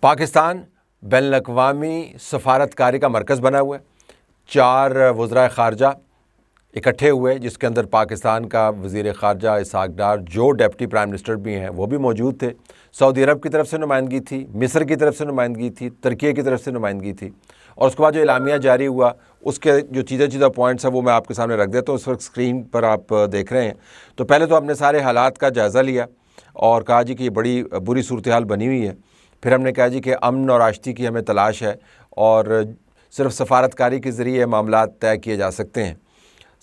پاکستان بین الاقوامی سفارتکاری کا مرکز بنا ہوا ہے. 4 وزرائے خارجہ اکٹھے ہوئے, جس کے اندر پاکستان کا وزیر خارجہ اسحاق ڈار, جو ڈپٹی پرائم منسٹر بھی ہیں, وہ بھی موجود تھے. سعودی عرب کی طرف سے نمائندگی تھی, مصر کی طرف سے نمائندگی تھی, ترکیے کی طرف سے نمائندگی تھی. اور اس کے بعد جو اعلامیہ جاری ہوا, اس کے جو چیزیں پوائنٹس ہیں وہ میں آپ کے سامنے رکھ دیتا ہوں. اس وقت اسکرین پر آپ دیکھ رہے ہیں. تو پہلے تو ہم نے سارے حالات کا جائزہ لیا اور کہا جی کہ یہ بڑی بری صورتحال بنی ہوئی ہے. پھر ہم نے کہا جی کہ امن اور آشتی کی ہمیں تلاش ہے اور صرف سفارتکاری کے ذریعے معاملات طے کیے جا سکتے ہیں.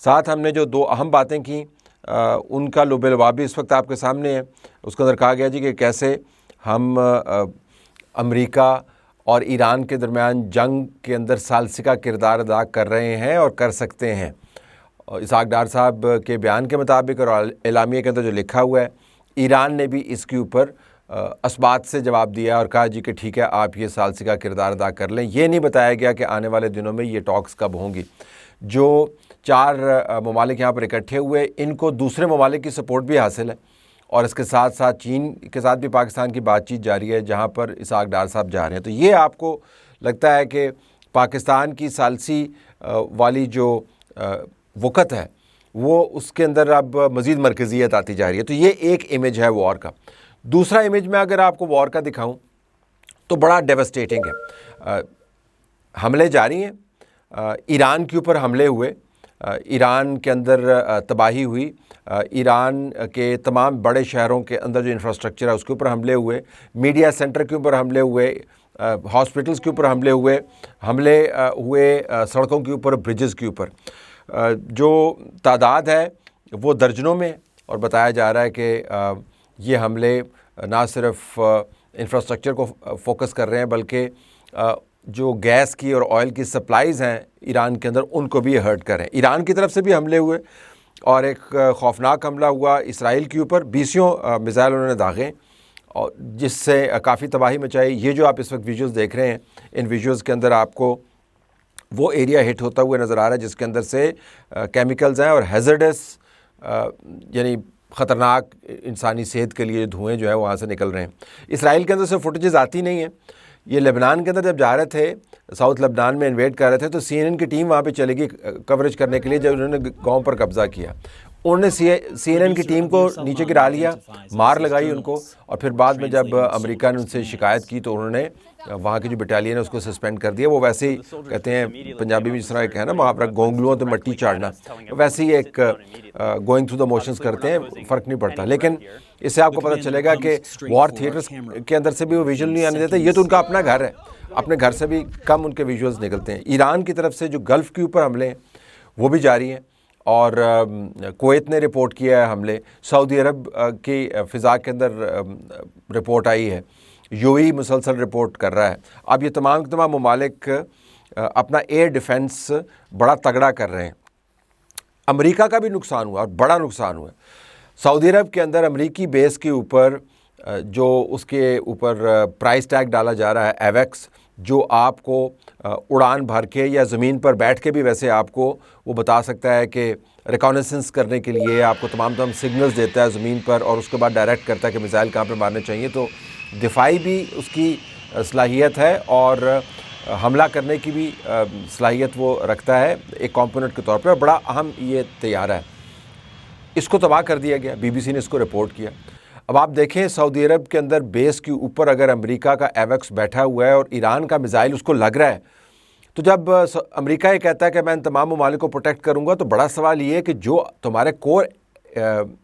ساتھ ہم نے جو 2 اہم باتیں کیں ان کا لب لباب بھی اس وقت آپ کے سامنے ہے. اس کے اندر کہا گیا جی کہ کیسے ہم امریکا اور ایران کے درمیان جنگ کے اندر ثالثی کردار ادا کر رہے ہیں اور کر سکتے ہیں. اسحاق ڈار صاحب کے بیان کے مطابق اور اعلامیے کے اندر جو لکھا ہوا ہے, ایران نے بھی اس کے اوپر اثبات سے جواب دیا اور کہا جی کہ ٹھیک ہے, آپ یہ ثالثی کردار ادا کر لیں. یہ نہیں بتایا گیا کہ آنے والے دنوں میں یہ ٹاکس کب ہوں گی. جو 4 ممالک یہاں پر اکٹھے ہوئے, ان کو دوسرے ممالک کی سپورٹ بھی حاصل ہے اور اس کے ساتھ ساتھ چین کے ساتھ بھی پاکستان کی بات چیت جاری ہے, جہاں پر اسحاق ڈار صاحب جا رہے ہیں. تو یہ آپ کو لگتا ہے کہ پاکستان کی ثالثی والی جو وقت ہے وہ اس کے اندر اب مزید مرکزیت آتی جا رہی ہے. تو یہ ایک امیج ہے وار کا. دوسرا امیج میں اگر آپ کو وار کا دکھاؤں تو بڑا ڈیوسٹیٹنگ ہے. حملے جاری ہیں, ایران کے اوپر حملے ہوئے, ایران کے اندر تباہی ہوئی, ایران کے تمام بڑے شہروں کے اندر جو انفراسٹرکچر ہے اس کے اوپر حملے ہوئے, میڈیا سینٹر کے اوپر حملے ہوئے, ہاسپٹلس کے اوپر حملے ہوئے سڑکوں کے اوپر, برجز کے اوپر. جو تعداد ہے وہ درجنوں میں, اور بتایا جا رہا ہے کہ یہ حملے نہ صرف انفراسٹرکچر کو فوکس کر رہے ہیں بلکہ جو گیس کی اور آئل کی سپلائیز ہیں ایران کے اندر ان کو بھی ہرٹ کر رہے ہیں. ایران کی طرف سے بھی حملے ہوئے اور ایک خوفناک حملہ ہوا اسرائیل کے اوپر. 20 میزائل انہوں نے داغے اور جس سے کافی تباہی مچائی. یہ جو آپ اس وقت ویڈیوز دیکھ رہے ہیں, ان ویڈیوز کے اندر آپ کو وہ ایریا ہٹ ہوتا ہوا نظر آ رہا ہے جس کے اندر سے کیمیکلز ہیں اور ہیزرڈس یعنی خطرناک انسانی صحت کے لیے دھوئیں جو ہے وہاں سے نکل رہے ہیں. اسرائیل کے اندر سے فوٹیجز آتی نہیں ہیں. یہ لبنان کے اندر جب جا رہے تھے, ساؤتھ لبنان میں انویٹ کر رہے تھے, تو CNN کی ٹیم وہاں پہ چلے گئی کوریج کرنے کے لیے. جب انہوں نے گاؤں پر قبضہ کیا, انہوں نے CNN کی ٹیم کو نیچے گرا لیا, مار لگائی ان کو, اور پھر بعد میں جب امریکہ نے ان سے شکایت کی تو انہوں نے وہاں کی جو بٹالین ہے اس کو سسپینڈ کر دیا. وہ ویسے ہی کہتے ہیں پنجابی میں جس طرح ہے نا وہاں پر گونگلوؤں تو مٹی چاڑنا, ویسے ہی ایک گوئنگ تھرو دا موشنز کرتے ہیں, فرق نہیں پڑتا. لیکن اس سے آپ کو پتہ چلے گا کہ وار تھیٹرز کے اندر سے بھی وہ ویژول نہیں آنے دیتے. یہ تو ان کا اپنا گھر ہے, اپنے گھر سے بھی کم ان کے ویژولز نکلتے ہیں. ایران کی طرف سے جو گلف کے اوپر حملے ہیں وہ بھی جاری ہیں اور کویت نے رپورٹ کیا ہے حملے. سعودی عرب کی فضا کے اندر رپورٹ آئی ہے, UAE مسلسل رپورٹ کر رہا ہے. اب یہ تمام ممالک اپنا ایئر ڈیفنس بڑا تگڑا کر رہے ہیں. امریکہ کا بھی نقصان ہوا اور بڑا نقصان ہوا. سعودی عرب کے اندر امریکی بیس کے اوپر جو اس کے اوپر پرائز ٹیگ ڈالا جا رہا ہے ایویکس, جو آپ کو اڑان بھر کے یا زمین پر بیٹھ کے بھی ویسے آپ کو وہ بتا سکتا ہے کہ ریکانیسنس کرنے کے لیے آپ کو تمام سگنلز دیتا ہے زمین پر, اور اس کے بعد ڈائریکٹ کرتا ہے کہ میزائل کہاں پہ مارنے چاہیے. تو دفاعی بھی اس کی صلاحیت ہے اور حملہ کرنے کی بھی صلاحیت وہ رکھتا ہے ایک کمپوننٹ کے طور پر. بڑا اہم یہ طیارہ ہے, اس کو تباہ کر دیا گیا. BBC نے اس کو رپورٹ کیا. اب آپ دیکھیں سعودی عرب کے اندر بیس کے اوپر اگر امریکہ کا ایویکس بیٹھا ہوا ہے اور ایران کا میزائل اس کو لگ رہا ہے, تو جب امریکہ یہ کہتا ہے کہ میں ان تمام ممالک کو پروٹیکٹ کروں گا, تو بڑا سوال یہ ہے کہ جو تمہارے کور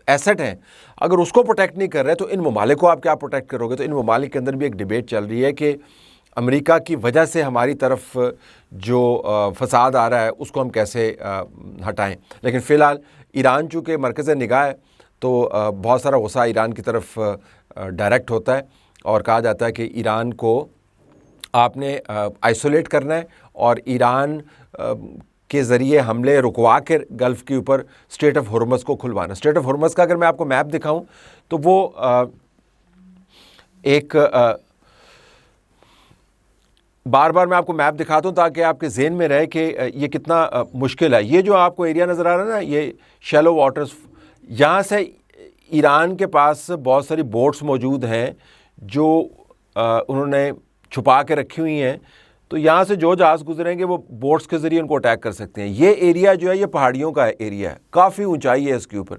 ایسٹ ہیں اگر اس کو پروٹیکٹ نہیں کر رہے تو ان ممالک کو آپ کیا پروٹیکٹ کرو گے. تو ان ممالک کے اندر بھی ایک ڈیبیٹ چل رہی ہے کہ امریکہ کی وجہ سے ہماری طرف جو فساد آ رہا ہے اس کو ہم کیسے ہٹائیں. لیکن فی الحال ایران چونکہ مرکز نگاہ ہے تو بہت سارا غصہ ایران کی طرف ڈائریکٹ ہوتا ہے اور کہا جاتا ہے کہ ایران کو آپ نے آئسولیٹ کرنا ہے اور ایران کے ذریعے حملے رکوا کے گلف کے اوپر اسٹریٹ آف ہرمز کو کھلوانا. اسٹریٹ آف ہرمز کا اگر میں آپ کو میپ دکھاؤں تو وہ ایک بار بار میں آپ کو میپ دکھاتا ہوں تاکہ آپ کے ذہن میں رہے کہ یہ کتنا مشکل ہے. یہ جو آپ کو ایریا نظر آ رہا ہے نا, یہ شیلو واٹرز, یہاں سے ایران کے پاس بہت ساری بوٹس موجود ہیں جو انہوں نے چھپا کے رکھی ہوئی ہیں، تو یہاں سے جو جہاز گزریں گے وہ بوٹس کے ذریعے ان کو اٹیک کر سکتے ہیں۔ یہ ایریا جو ہے یہ پہاڑیوں کا ایریا ہے، کافی اونچائی ہے اس کے اوپر،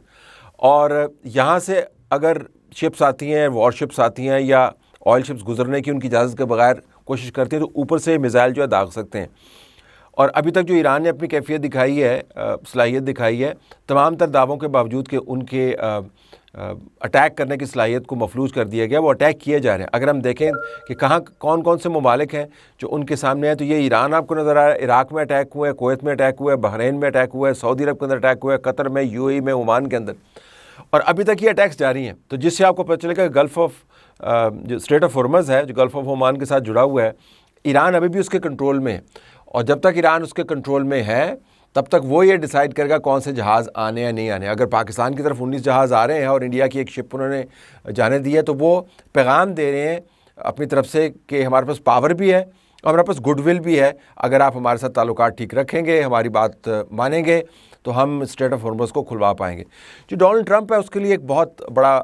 اور یہاں سے اگر شپس آتی ہیں، وار شپس آتی ہیں یا آئل شپس گزرنے کی ان کی اجازت کے بغیر کوشش کرتے ہیں تو اوپر سے میزائل جو ہے داغ سکتے ہیں۔ اور ابھی تک جو ایران نے اپنی کیفیت دکھائی ہے، صلاحیت دکھائی ہے، تمام تر دعووں کے باوجود کہ ان کے اٹیک کرنے کی صلاحیت کو مفلوج کر دیا گیا، وہ اٹیک کیے جا رہے ہیں۔ اگر ہم دیکھیں کہ کہاں کون کون سے ممالک ہیں جو ان کے سامنے ہیں، تو یہ ایران آپ کو نظر آ رہا ہے، عراق میں اٹیک ہوا ہے، کویت میں اٹیک ہوا ہے، بحرین میں اٹیک ہوا ہے، سعودی عرب کے اندر اٹیک ہوا ہے، قطر میں، یو اے ای میں، عمان کے اندر، اور ابھی تک یہ اٹیکس جاری ہیں۔ تو جس سے آپ کو پتہ چلے گا گلف آف جو اسٹریٹ آف ہرمز ہے، جو گلف آف عمان کے ساتھ جڑا ہوا ہے، ایران ابھی بھی اس کے کنٹرول میں ہے، اور جب تک ایران اس کے کنٹرول میں ہے تب تک وہ یہ ڈیسائیڈ کرے گا کون سے جہاز آنے یا نہیں آنے۔ اگر پاکستان کی طرف 19 جہاز آ رہے ہیں اور انڈیا کی ایک شپ انہوں نے جانے دی ہے، تو وہ پیغام دے رہے ہیں اپنی طرف سے کہ ہمارے پاس پاور بھی ہے اور ہمارے پاس گڈ ول بھی ہے، اگر آپ ہمارے ساتھ تعلقات ٹھیک رکھیں گے، ہماری بات مانیں گے، تو ہم اسٹریٹ آف ہرمز کو کھلوا پائیں گے۔ جو ڈونلڈ ٹرمپ ہے اس کے لیے ایک بہت بڑا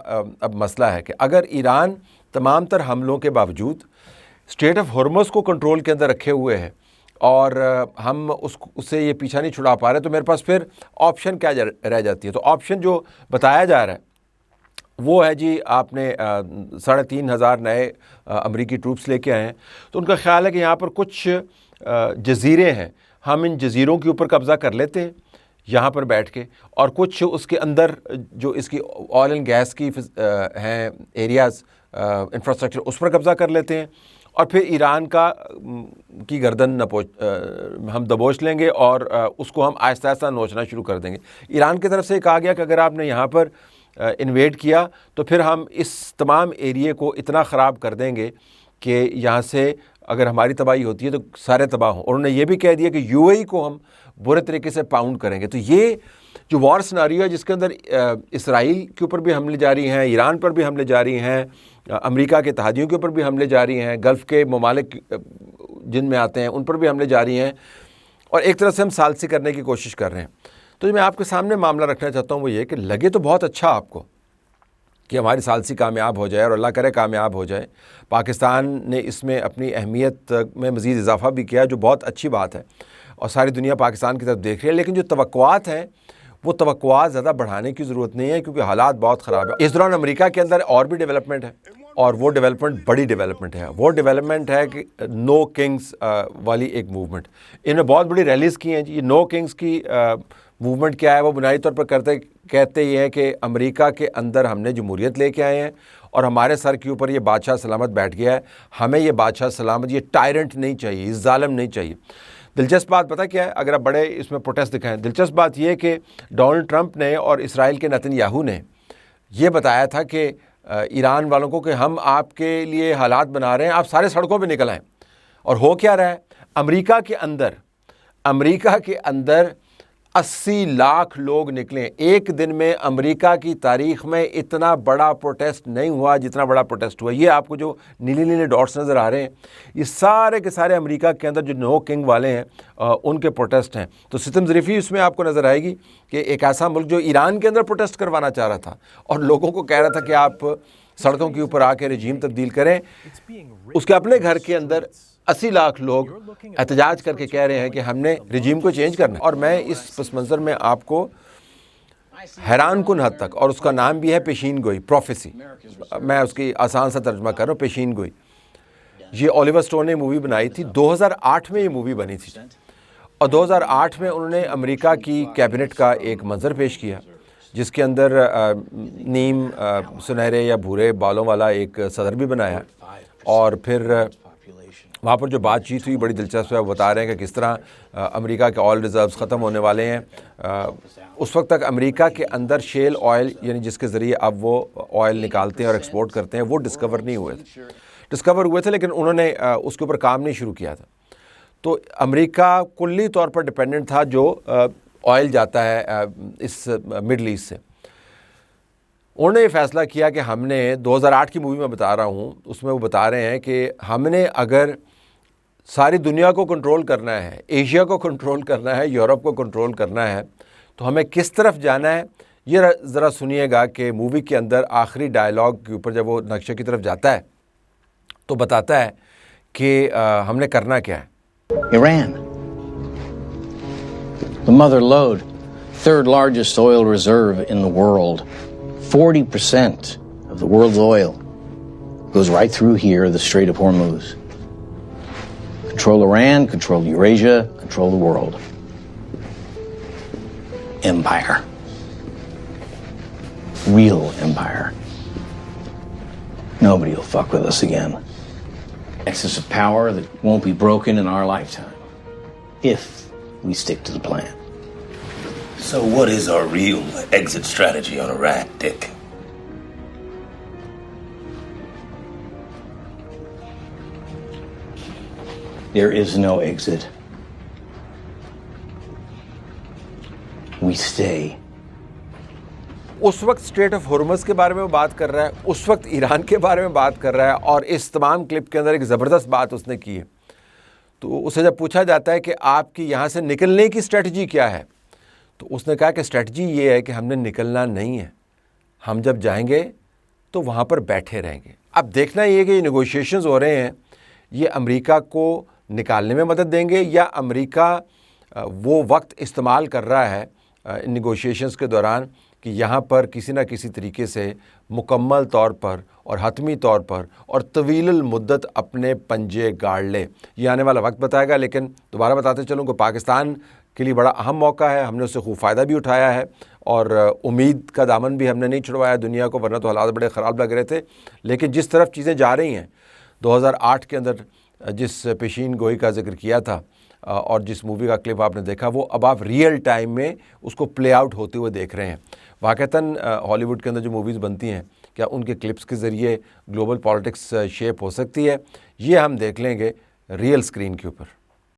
اب مسئلہ ہے کہ اگر ایران تمام تر حملوں کے باوجود اسٹریٹ آف ہرمز کو کنٹرول کے اندر رکھے ہوئے ہے اور ہم اس سے یہ پیچھا نہیں چھڑا پا رہے، تو میرے پاس پھر آپشن کیا رہ جاتی ہے؟ تو آپشن جو بتایا جا رہا ہے وہ ہے جی آپ نے 3,500 نئے امریکی ٹروپس لے کے آئے ہیں، تو ان کا خیال ہے کہ یہاں پر کچھ جزیرے ہیں، ہم ان جزیروں کے اوپر قبضہ کر لیتے ہیں یہاں پر بیٹھ کے، اور کچھ اس کے اندر جو اس کی آئل اینڈ گیس کی ہیں ایریاز، انفراسٹرکچر، اس پر قبضہ کر لیتے ہیں، اور پھر ایران کی گردن ہم دبوچ لیں گے اور اس کو ہم آہستہ آہستہ نوچنا شروع کر دیں گے۔ ایران کی طرف سے کہا گیا کہ اگر آپ نے یہاں پر انویڈ کیا تو پھر ہم اس تمام ایریے کو اتنا خراب کر دیں گے کہ یہاں سے اگر ہماری تباہی ہوتی ہے تو سارے تباہ ہوں۔ اور انہوں نے یہ بھی کہہ دیا کہ یو اے ای کو ہم برے طریقے سے پاؤنڈ کریں گے۔ تو یہ جو وار سناریو ہے جس کے اندر اسرائیل کے اوپر بھی حملے جاری ہیں، ایران پر بھی حملے جاری ہیں، امریکہ کے اتحادیوں کے اوپر بھی حملے جاری ہیں، گلف کے ممالک جن میں آتے ہیں ان پر بھی حملے جاری ہیں، اور ایک طرح سے ہم ثالثی کرنے کی کوشش کر رہے ہیں۔ تو میں آپ کے سامنے معاملہ رکھنا چاہتا ہوں وہ یہ کہ لگے تو بہت اچھا آپ کو کہ ہماری ثالثی کامیاب ہو جائے، اور اللہ کرے کامیاب ہو جائے۔ پاکستان نے اس میں اپنی اہمیت میں مزید اضافہ بھی کیا، جو بہت اچھی بات ہے، اور ساری دنیا پاکستان کی طرف دیکھ رہی ہے، لیکن جو توقعات ہیں وہ توقعات زیادہ بڑھانے کی ضرورت نہیں ہے، کیونکہ حالات بہت خراب ہیں۔ اس دوران امریکہ کے اندر اور بھی ڈیولپمنٹ ہے، اور وہ ڈیولپمنٹ بڑی ڈیولپمنٹ ہے۔ وہ ڈیولپمنٹ ہے کہ نو کنگز والی ایک موومنٹ، انہوں نے بہت بڑی ریلیز کی ہیں جی۔ یہ نو کنگز کی موومنٹ کیا ہے؟ وہ بنیادی طور پر کہتے یہ ہیں کہ امریکہ کے اندر ہم نے جمہوریت لے کے آئے ہیں، اور ہمارے سر کے اوپر یہ بادشاہ سلامت بیٹھ گیا ہے، ہمیں یہ بادشاہ سلامت، یہ ٹائرنٹ نہیں چاہیے، یہ ظالم نہیں چاہیے۔ دلچسپ بات پتہ کیا ہے؟ اگر آپ بڑے اس میں پروٹیسٹ دکھائیں، دلچسپ بات یہ کہ ڈونلڈ ٹرمپ نے اور اسرائیل کے نتن یاہو نے یہ بتایا تھا کہ ایران والوں کو کہ ہم آپ کے لیے حالات بنا رہے ہیں، آپ سارے سڑکوں پہ نکل آئیں۔ اور ہو کیا رہا ہے؟ امریکہ کے اندر 80 لاکھ لوگ نکلے۔ ایک دن میں امریکہ کی تاریخ میں اتنا بڑا پروٹیسٹ نہیں ہوا جتنا بڑا پروٹیسٹ ہوا۔ یہ آپ کو جو نیلے نیلے ڈاٹس نظر آ رہے ہیں، یہ سارے کے سارے امریکہ کے اندر جو نو کنگ والے ہیں ان کے پروٹیسٹ ہیں۔ تو ستم ظریفی اس میں آپ کو نظر آئے گی کہ ایک ایسا ملک جو ایران کے اندر پروٹیسٹ کروانا چاہ رہا تھا اور لوگوں کو کہہ رہا تھا کہ آپ سڑکوں کے اوپر آ کے رجیم تبدیل کریں، اس کے اپنے گھر کے اندر 80 لاکھ لوگ احتجاج کر کے کہہ رہے ہیں کہ ہم نے رجیم کو چینج کرنا ہے۔ اور میں اس پس منظر میں آپ کو حیران کن حد تک، اور اس کا نام بھی ہے پیشین گوئی، پروفیسی، میں اس کی آسان سا ترجمہ کر رہا ہوں، پیشین گوئی۔ یہ اولیور سٹون نے مووی بنائی تھی، 2008 میں یہ مووی بنی تھی، اور 2008 میں انہوں نے امریکہ کی کیبنٹ کا ایک منظر پیش کیا جس کے اندر نیم سنہرے یا بھورے بالوں والا ایک صدر بھی بنایا، اور پھر وہاں پر جو بات چیت ہوئی بڑی دلچسپ ہے۔ وہ بتا رہے ہیں کہ کس طرح امریکہ کے آئل ریزروز ختم ہونے والے ہیں۔ اس وقت تک امریکہ کے اندر شیل آئل، یعنی جس کے ذریعے اب وہ آئل نکالتے ہیں اور ایکسپورٹ کرتے ہیں، وہ ڈسکور نہیں ہوئے تھے، ڈسکور ہوئے تھے لیکن انہوں نے اس کے اوپر کام نہیں شروع کیا تھا۔ تو امریکہ کلی طور پر ڈیپینڈنٹ تھا جو آئل جاتا ہے اس مڈل ایسٹ سے۔ انہوں نے یہ فیصلہ کیا کہ ہم نے 2008 کی مووی میں بتا رہا ہوں، اس میں وہ بتا رہے ہیں کہ ہم نے اگر ساری دنیا کو کنٹرول کرنا ہے، ایشیا کو کنٹرول کرنا ہے، یورپ کو کنٹرول کرنا ہے، تو ہمیں کس طرف جانا ہے؟ یہ ذرا سنیے گا کہ مووی کے اندر آخری ڈائلاگ کے اوپر جب وہ نقشے کی طرف جاتا ہے تو بتاتا ہے کہ ہم نے کرنا کیا ہے. Iran, the mother lode, third largest oil reserve in the world. 40% of the world's oil goes right through here, the Strait of Hormuz. Control Iran, control Eurasia, control the world. Empire. Real empire. Nobody will fuck with us again. Axis of power that won't be broken in our lifetime, if we stick to the plan. So what is our real exit strategy on Iraq, Dick? There is no exit. We stay. اس وقت street of Hormuz کے بارے میں وہ بات کر رہا ہے, اس وقت ایران کے بارے میں بات کر رہا ہے, اور اس تمام کلپ کے اندر ایک زبردست بات اس نے کی ہے. تو اسے جب پوچھا جاتا ہے کہ آپ کی یہاں سے نکلنے کی اسٹریٹجی کیا ہے, تو اس نے کہا کہ اسٹریٹجی یہ ہے کہ ہم نے نکلنا نہیں ہے, ہم جب جائیں گے تو وہاں پر بیٹھے رہیں گے. اب دیکھنا یہ کہ یہ نیگوشیشنز ہو رہے ہیں, یہ امریکہ کو نکالنے میں مدد دیں گے یا امریکہ وہ وقت استعمال کر رہا ہے ان نیگوشیشنز کے دوران کہ یہاں پر کسی نہ کسی طریقے سے مکمل طور پر اور حتمی طور پر اور طویل المدت اپنے پنجے گاڑ لے. یہ آنے والا وقت بتائے گا, لیکن دوبارہ بتاتے چلوں کہ پاکستان کے لیے بڑا اہم موقع ہے. ہم نے اس سے خوب فائدہ بھی اٹھایا ہے اور امید کا دامن بھی ہم نے نہیں چھڑوایا دنیا کو, ورنہ تو حالات بڑے خراب لگ رہے تھے. لیکن جس طرف چیزیں جا رہی ہیں, 2008 کے اندر جس پیشین گوئی کا ذکر کیا تھا اور جس مووی کا کلپ آپ نے دیکھا, وہ اب آپ ریئل ٹائم میں اس کو پلے آؤٹ ہوتے ہوئے دیکھ رہے ہیں. واقعتاً ہالی ووڈ کے اندر جو موویز بنتی ہیں, کیا ان کے کلپس کے ذریعے گلوبل پالیٹکس شیپ ہو سکتی ہے؟ یہ ہم دیکھ لیں گے ریئل اسکرین کے اوپر.